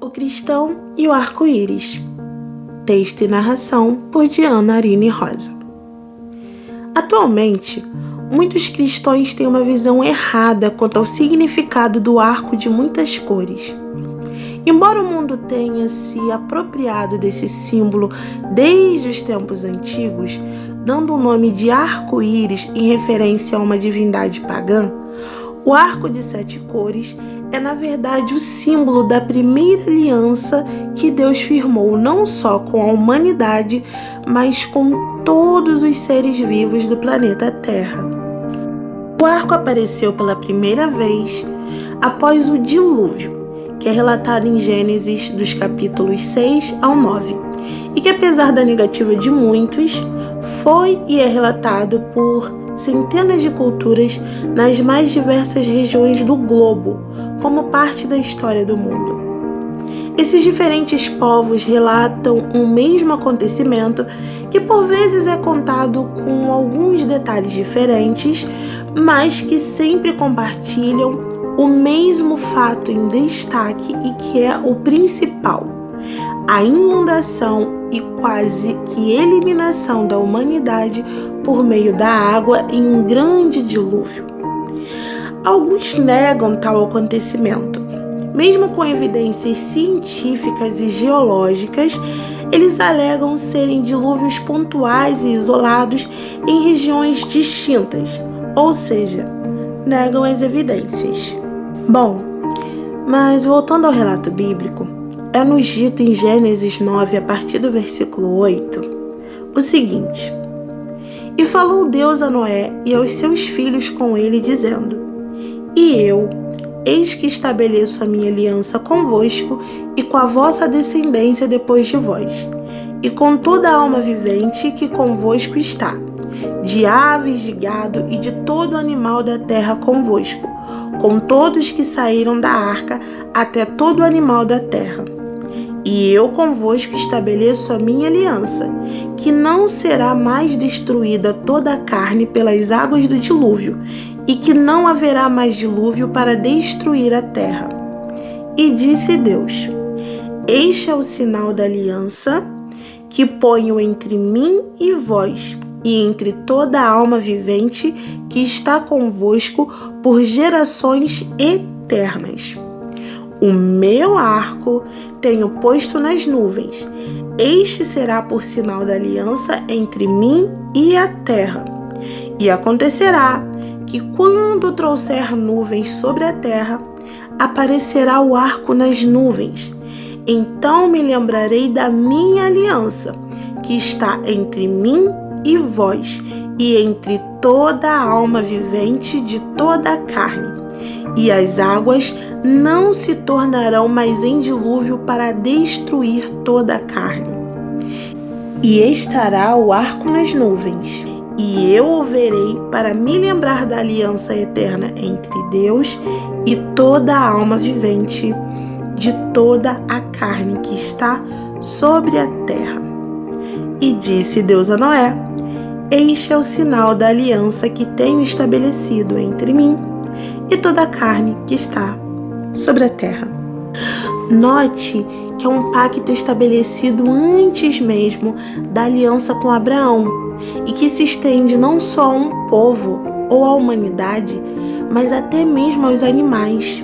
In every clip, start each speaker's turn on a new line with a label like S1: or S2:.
S1: O Cristão e o Arco-Íris. Texto e narração por Diana Aline Rosa. Atualmente, muitos cristãos têm uma visão errada quanto ao significado do arco de muitas cores. Embora o mundo tenha se apropriado desse símbolo desde os tempos antigos, dando o nome de arco-íris em referência a uma divindade pagã, o arco de 7 cores é, na verdade, o símbolo da primeira aliança que Deus firmou não só com a humanidade, mas com todos os seres vivos do planeta Terra. O arco apareceu pela primeira vez após o dilúvio, que é relatado em Gênesis dos capítulos 6 ao 9, e que, apesar da negativa de muitos, foi e é relatado por centenas de culturas nas mais diversas regiões do globo, como parte da história do mundo. Esses diferentes povos relatam um mesmo acontecimento que por vezes é contado com alguns detalhes diferentes, mas que sempre compartilham o mesmo fato em destaque e que é o principal: a inundação e quase que eliminação da humanidade por meio da água em um grande dilúvio. Alguns negam tal acontecimento. Mesmo com evidências científicas e geológicas, eles alegam serem dilúvios pontuais e isolados em regiões distintas, ou seja, negam as evidências. Bom, mas voltando ao relato bíblico, é-nos dito em Gênesis 9, a partir do versículo 8, o seguinte: E falou Deus a Noé e aos seus filhos com ele, dizendo: E eu, eis que estabeleço a minha aliança convosco e com a vossa descendência depois de vós, e com toda a alma vivente que convosco está, de aves, de gado e de todo animal da terra convosco, com todos que saíram da arca, até todo animal da terra. E eu convosco estabeleço a minha aliança, que não será mais destruída toda a carne pelas águas do dilúvio, e que não haverá mais dilúvio para destruir a terra. E disse Deus: Este é o sinal da aliança que ponho entre mim e vós, e entre toda a alma vivente que está convosco por gerações eternas. O meu arco tenho posto nas nuvens. Este será por sinal da aliança entre mim e a terra. E acontecerá que, quando trouxer nuvens sobre a terra, aparecerá o arco nas nuvens. Então me lembrarei da minha aliança, que está entre mim e vós, e entre toda a alma vivente de toda a carne. E as águas não se tornarão mais em dilúvio para destruir toda a carne. E estará o arco nas nuvens, e eu o verei para me lembrar da aliança eterna entre Deus e toda a alma vivente de toda a carne que está sobre a terra. E disse Deus a Noé: Este é o sinal da aliança que tenho estabelecido entre mim e toda a carne que está sobre a terra. Note que é um pacto estabelecido antes mesmo da aliança com Abraão e que se estende não só a um povo ou à humanidade, mas até mesmo aos animais.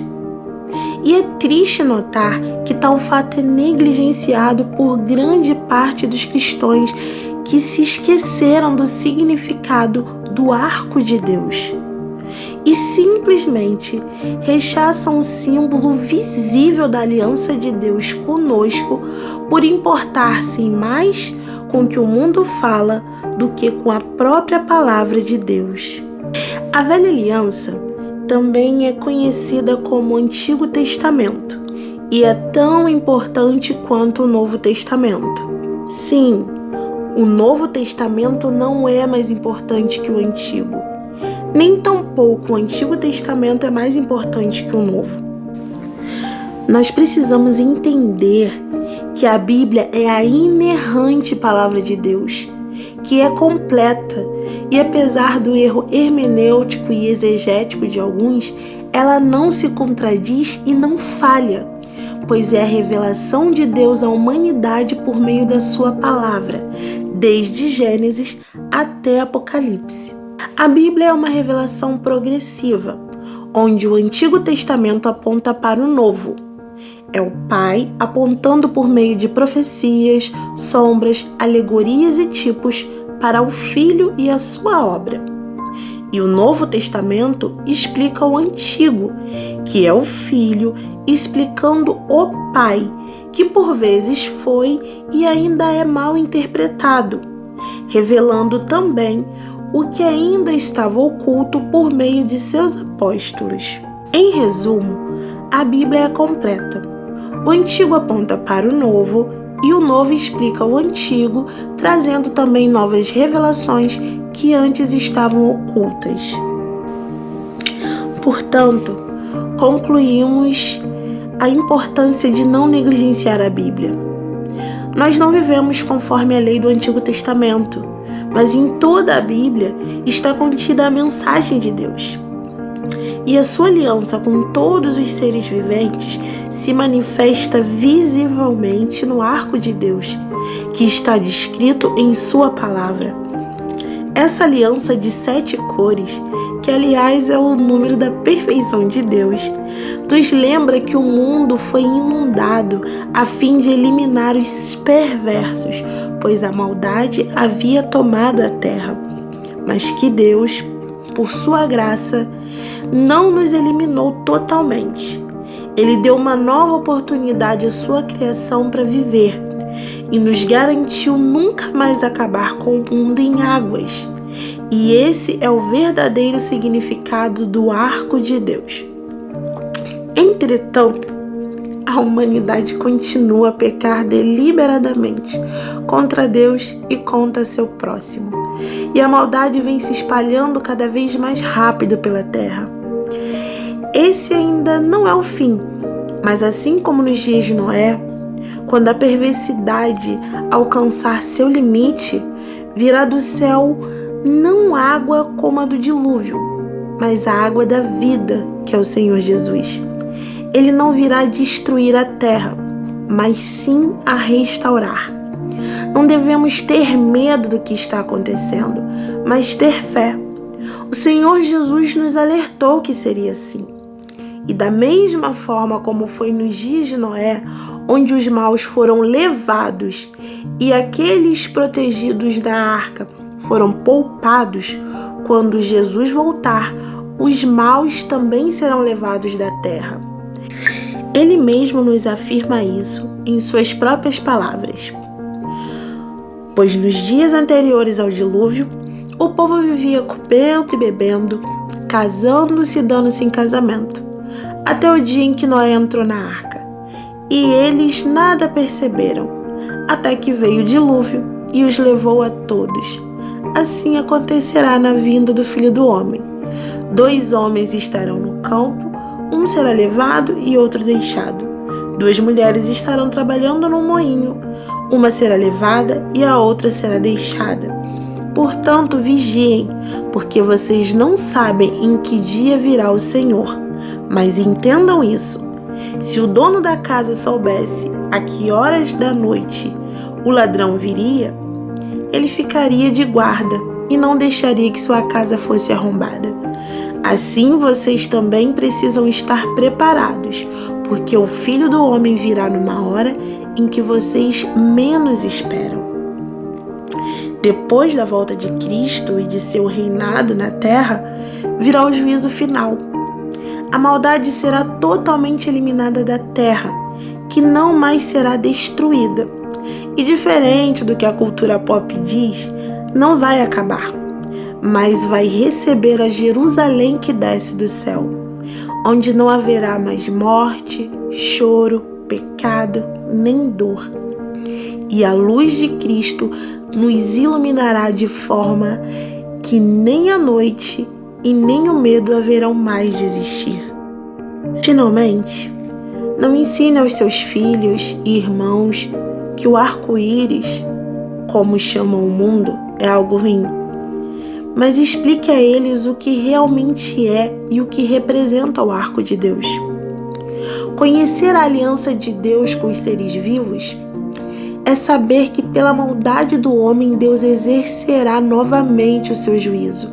S1: E é triste notar que tal fato é negligenciado por grande parte dos cristãos que se esqueceram do significado do arco de Deus e simplesmente rechaçam o símbolo visível da aliança de Deus conosco por importar-se mais com o que o mundo fala do que com a própria palavra de Deus. A Velha Aliança também é conhecida como Antigo Testamento e é tão importante quanto o Novo Testamento. Sim, o Novo Testamento não é mais importante que o Antigo. Nem tampouco o Antigo Testamento é mais importante que o Novo. Nós precisamos entender que a Bíblia é a inerrante palavra de Deus, que é completa, e apesar do erro hermenêutico e exegético de alguns, ela não se contradiz e não falha, pois é a revelação de Deus à humanidade por meio da sua palavra, desde Gênesis até Apocalipse. A Bíblia é uma revelação progressiva, onde o Antigo Testamento aponta para o Novo. É o Pai apontando por meio de profecias, sombras, alegorias e tipos para o Filho e a sua obra. E o Novo Testamento explica o Antigo, que é o Filho, explicando o Pai, que por vezes foi e ainda é mal interpretado, revelando também o que ainda estava oculto por meio de seus apóstolos. Em resumo, a Bíblia é completa. O Antigo aponta para o Novo e o Novo explica o Antigo, trazendo também novas revelações que antes estavam ocultas. Portanto, concluímos a importância de não negligenciar a Bíblia. Nós não vivemos conforme a lei do Antigo Testamento, mas em toda a Bíblia está contida a mensagem de Deus. E a sua aliança com todos os seres viventes se manifesta visivelmente no arco de Deus, que está descrito em sua palavra. Essa aliança de 7 cores, que aliás é o número da perfeição de Deus, nos lembra que o mundo foi inundado a fim de eliminar os perversos, pois a maldade havia tomado a terra. Mas que Deus, por sua graça, não nos eliminou totalmente. Ele deu uma nova oportunidade à sua criação para viver e nos garantiu nunca mais acabar com o mundo em águas. E esse é o verdadeiro significado do arco de Deus. Entretanto, a humanidade continua a pecar deliberadamente contra Deus e contra seu próximo. E a maldade vem se espalhando cada vez mais rápido pela terra. Esse ainda não é o fim, mas assim como nos dias de Noé, quando a perversidade alcançar seu limite, virá do céu não água como a do dilúvio, mas a água da vida, que é o Senhor Jesus. Ele não virá destruir a terra, mas sim a restaurar. Não devemos ter medo do que está acontecendo, mas ter fé. O Senhor Jesus nos alertou que seria assim. E da mesma forma como foi nos dias de Noé, onde os maus foram levados e aqueles protegidos da arca foram poupados, quando Jesus voltar, os maus também serão levados da terra. Ele mesmo nos afirma isso em suas próprias palavras. Pois nos dias anteriores ao dilúvio, o povo vivia comendo e bebendo, casando-se e dando-se em casamento, até o dia em que Noé entrou na arca. E eles nada perceberam, até que veio o dilúvio e os levou a todos. Assim acontecerá na vinda do Filho do Homem. 2 homens estarão no campo, um será levado e outro deixado. 2 mulheres estarão trabalhando no moinho, uma será levada e a outra será deixada. Portanto, vigiem, porque vocês não sabem em que dia virá o Senhor. Mas entendam isso: se o dono da casa soubesse a que horas da noite o ladrão viria, ele ficaria de guarda e não deixaria que sua casa fosse arrombada. Assim, vocês também precisam estar preparados, porque o Filho do Homem virá numa hora em que vocês menos esperam. Depois da volta de Cristo e de seu reinado na terra, virá o juízo final. A maldade será totalmente eliminada da terra, que não mais será destruída. E diferente do que a cultura pop diz, não vai acabar, mas vai receber a Jerusalém que desce do céu, onde não haverá mais morte, choro, pecado, nem dor. E a luz de Cristo nos iluminará de forma que nem a noite e nem o medo haverão mais de existir. Finalmente, não ensine aos seus filhos e irmãos que o arco-íris, como chamam o mundo, é algo ruim, mas explique a eles o que realmente é e o que representa o arco de Deus. Conhecer a aliança de Deus com os seres vivos é saber que pela maldade do homem Deus exercerá novamente o seu juízo.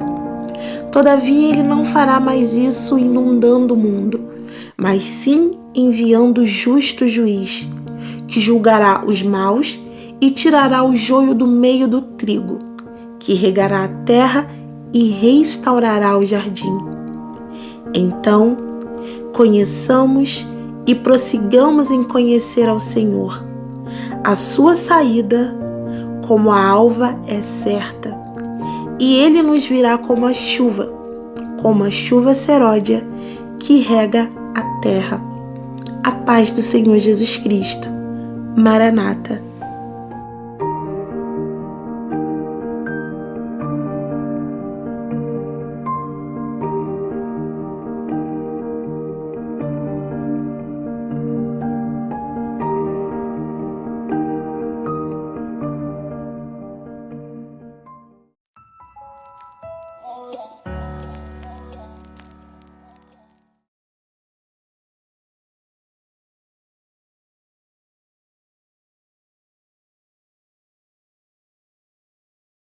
S1: Todavia ele não fará mais isso inundando o mundo, mas sim enviando o justo juiz, que julgará os maus e tirará o joio do meio do trigo, que regará a terra e restaurará o jardim. Então, conheçamos e prossigamos em conhecer ao Senhor. A sua saída, como a alva, é certa, e ele nos virá como a chuva seródia que rega a terra. A paz do Senhor Jesus Cristo. Maranata.